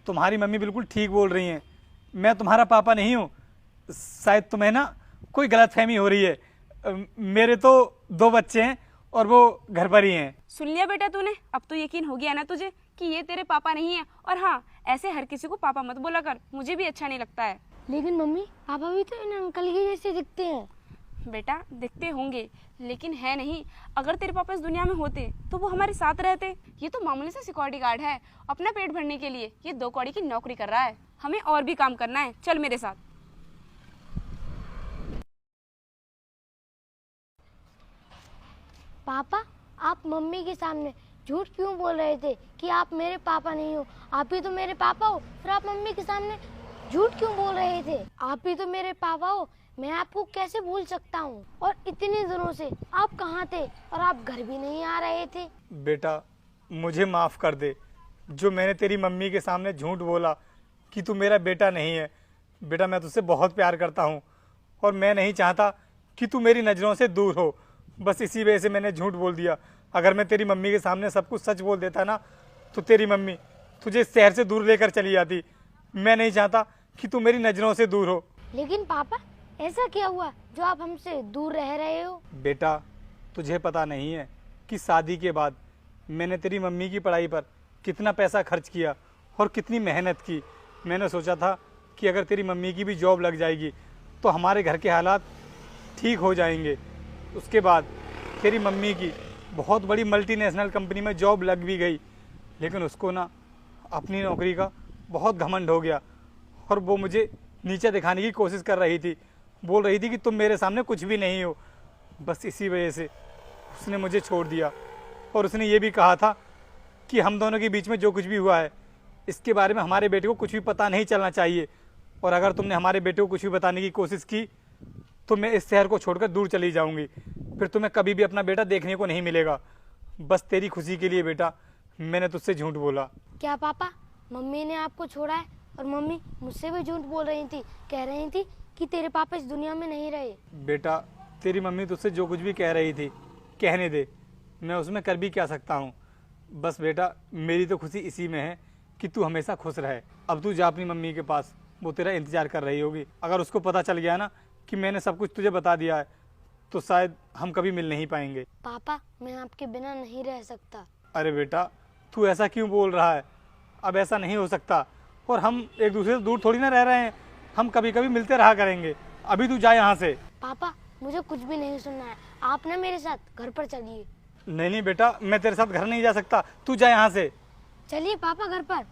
तुम्हारी मम्मी बिल्कुल ठीक बोल रही हैं। मैं तुम्हारा पापा नहीं हूँ। शायद तुम्हें ना कोई गलतफहमी हो रही है। मेरे तो 2 बच्चे हैं और वो घर पर ही हैं। सुन लिया बेटा तूने, अब तो यकीन हो गया ना तुझे कि ये तेरे पापा नहीं है। और हाँ, ऐसे हर किसी को पापा मत बोला कर, मुझे भी अच्छा नहीं लगता है। लेकिन मम्मी, पापा भी तो इन अंकल के जैसे दिखते हैं। बेटा दिखते होंगे लेकिन है नहीं। अगर तेरे पापा इस दुनिया में होते तो वो हमारे साथ रहते। ये तो मामूली सा सिक्योरिटी गार्ड है, अपना पेट भरने के लिए ये 2 कौड़ी की नौकरी कर रहा है। हमें और भी काम करना है, चल मेरे साथ। पापा, आप मम्मी के सामने झूठ क्यों बोल रहे थे कि आप मेरे पापा नहीं हो? आप ही तो मेरे पापा हो, फिर आप मम्मी के सामने झूठ क्यों बोल रहे थे? आप ही तो मेरे पापा हो, मैं आपको कैसे भूल सकता हूँ? और इतने दिनों से आप कहाँ थे और आप घर भी नहीं आ रहे थे? बेटा मुझे माफ़ कर दे, जो मैंने तेरी मम्मी के सामने झूठ बोला कि तू मेरा बेटा नहीं है। बेटा मैं तुझसे बहुत प्यार करता हूँ और मैं नहीं चाहता कि तू मेरी नज़रों से दूर हो। बस इसी वजह से मैंने झूठ बोल दिया। अगर मैं तेरी मम्मी के सामने सब कुछ सच बोल देता ना तो तेरी मम्मी तुझे इस शहर से दूर लेकर चली जाती। मैं नहीं चाहता कि तू मेरी नज़रों से दूर हो। लेकिन पापा, ऐसा क्या हुआ जो आप हमसे दूर रह रहे हो? बेटा तुझे पता नहीं है कि शादी के बाद मैंने तेरी मम्मी की पढ़ाई पर कितना पैसा खर्च किया और कितनी मेहनत की। मैंने सोचा था कि अगर तेरी मम्मी की भी जॉब लग जाएगी तो हमारे घर के हालात ठीक हो जाएंगे। उसके बाद तेरी मम्मी की बहुत बड़ी मल्टीनेशनल कंपनी में जॉब लग भी गई, लेकिन उसको ना अपनी नौकरी का बहुत घमंड हो गया और वो मुझे नीचे दिखाने की कोशिश कर रही थी। बोल रही थी कि तुम मेरे सामने कुछ भी नहीं हो। बस इसी वजह से उसने मुझे छोड़ दिया और उसने ये भी कहा था कि हम दोनों के बीच में जो कुछ भी हुआ है इसके बारे में हमारे बेटे को कुछ भी पता नहीं चलना चाहिए, और अगर तुमने हमारे बेटे को कुछ भी बताने की कोशिश की तो मैं इस शहर को छोड़कर दूर चली जाऊंगी। फिर तुम्हें कभी भी अपना बेटा देखने को नहीं मिलेगा। बस तेरी खुशी के लिए बेटा मैंने तुझसे झूठ बोला। क्या पापा, मम्मी ने आपको छोड़ा है? और मम्मी मुझसे भी झूठ बोल रही थी, कह रही थी कि तेरे पापा इस दुनिया में नहीं रहे। बेटा तेरी मम्मी तुझसे जो कुछ भी कह रही थी कहने दे, मैं उसमें कर भी क्या सकता हूँ। बस बेटा मेरी तो खुशी इसी में है कि तू हमेशा खुश रहे। अब तू जा अपनी मम्मी के पास, वो तेरा इंतजार कर रही होगी। अगर उसको पता चल गया ना कि मैंने सब कुछ तुझे बता दिया है तो शायद हम कभी मिल नहीं पाएंगे। पापा, मैं आपके बिना नहीं रह सकता। अरे बेटा तू ऐसा क्यों बोल रहा है? अब ऐसा नहीं हो सकता, और हम एक दूसरे से दूर थोड़ी ना रह रहे हैं। हम कभी कभी मिलते रहा करेंगे। अभी तू जा यहाँ से। पापा, मुझे कुछ भी नहीं सुनना है, आप ना मेरे साथ घर पर चलिए। नहीं नहीं बेटा, मैं तेरे साथ घर नहीं जा सकता, तू जा यहाँ से। चलिए पापा घर पर।